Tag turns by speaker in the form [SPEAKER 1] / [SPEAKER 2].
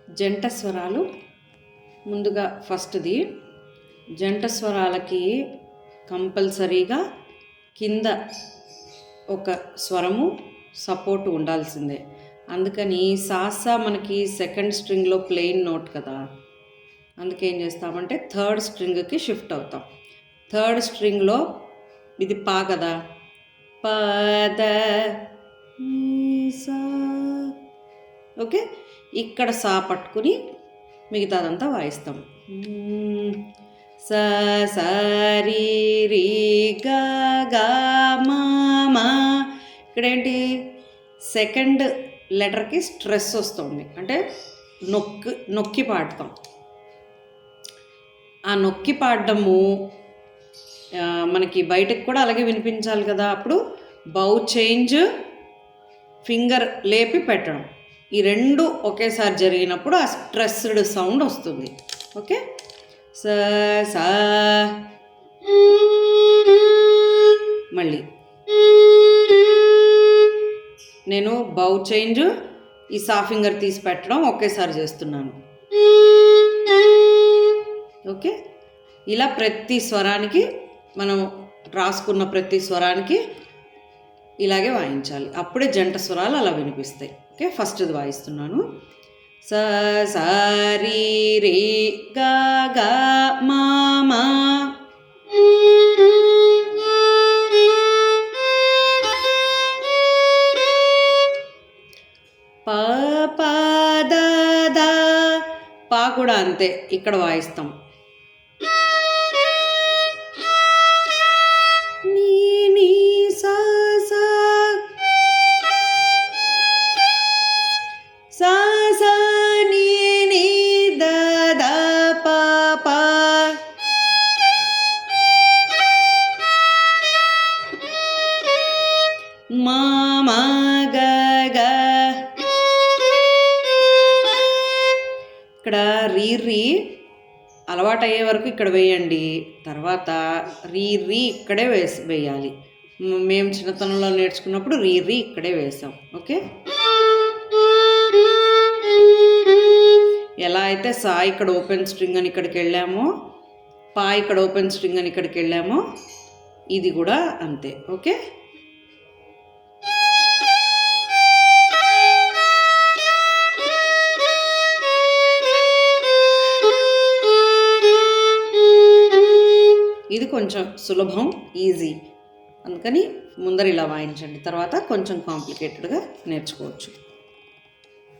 [SPEAKER 1] జంట స్వరాలు ముందుగా ఫస్ట్ది జంట స్వరాలకి కంపల్సరీగా కింద ఒక స్వరము సపోర్ట్ ఉండాల్సిందే. అందుకని సాసా మనకి సెకండ్ స్ట్రింగ్లో ప్లెయిన్ నోట్ కదా, అందుకేం చేస్తామంటే థర్డ్ స్ట్రింగ్కి షిఫ్ట్ అవుతాం. థర్డ్ స్ట్రింగ్లో ఇది పా కదా, పద సా, ఓకే. ఇక్కడ సా పట్టుకుని మిగతాదంతా వాయిస్తాం. స సరి రి గా గా మా మా. ఇక్కడేంటి సెకండ్ లెటర్కి స్ట్రెస్ వస్తుంది, అంటే నొక్కి పాడతాం. ఆ నొక్కి పాడడము మనకి బయటకు కూడా అలాగే వినిపించాలి కదా. అప్పుడు బౌ చేంజ్, ఫింగర్ లేపి పెట్టడం, ఈ రెండు ఒకేసారి జరిగినప్పుడు ఆ స్ట్రెస్డ్ సౌండ్ వస్తుంది. ఓకే. స సా, మళ్ళీ నేను బౌ చేంజ్, ఈ సా ఫింగర్ తీసి పెట్టడం ఒకేసారి చేస్తున్నాను. ఓకే. ఇలా ప్రతి స్వరానికి మనం రాసుకున్న ప్రతి స్వరానికి ఇలాగే వాయించాలి, అప్పుడే జంట స్వరాలు అలా వినిపిస్తాయి. ఓకే. ఫస్ట్ది వాయిస్తున్నాను. స సారి రే గా గా మా మా. ప ప ద ద. పా కూడా అంతే, ఇక్కడ వాయిస్తాం. సా సా నీ నీ ద ద ప ప. మా మా గ గ. ఇక్కడ రీ రీ అలవాటు అయ్యే వరకు ఇక్కడ వేయండి, తర్వాత రీ రీ ఇక్కడే వేయాలి. మేము చిన్నతనంలో నేర్చుకున్నప్పుడు రీ రీ ఇక్కడే వేసాం. ఓకే. ఎలా అయితే సా ఇక్కడ ఓపెన్ స్ట్రింగ్ అని ఇక్కడికి వెళ్ళామో, పా ఇక్కడ ఓపెన్ స్ట్రింగ్ అని ఇక్కడికి వెళ్ళామో, ఇది కూడా అంతే. ఓకే. ఇది కొంచెం సులభం, ఈజీ, అందుకని ముందర ఇలా వాయించండి, తర్వాత కొంచెం కాంప్లికేటెడ్గా నేర్చుకోవచ్చు.